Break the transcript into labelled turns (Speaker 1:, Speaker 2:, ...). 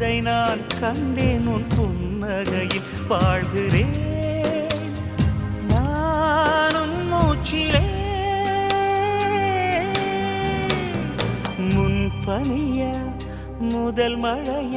Speaker 1: என்பதை நான் கண்டேன் உன் புன்னகையில் வாழ்கிறேன் நானும் மூச்சிலே முன்பனிய முதல் மழைய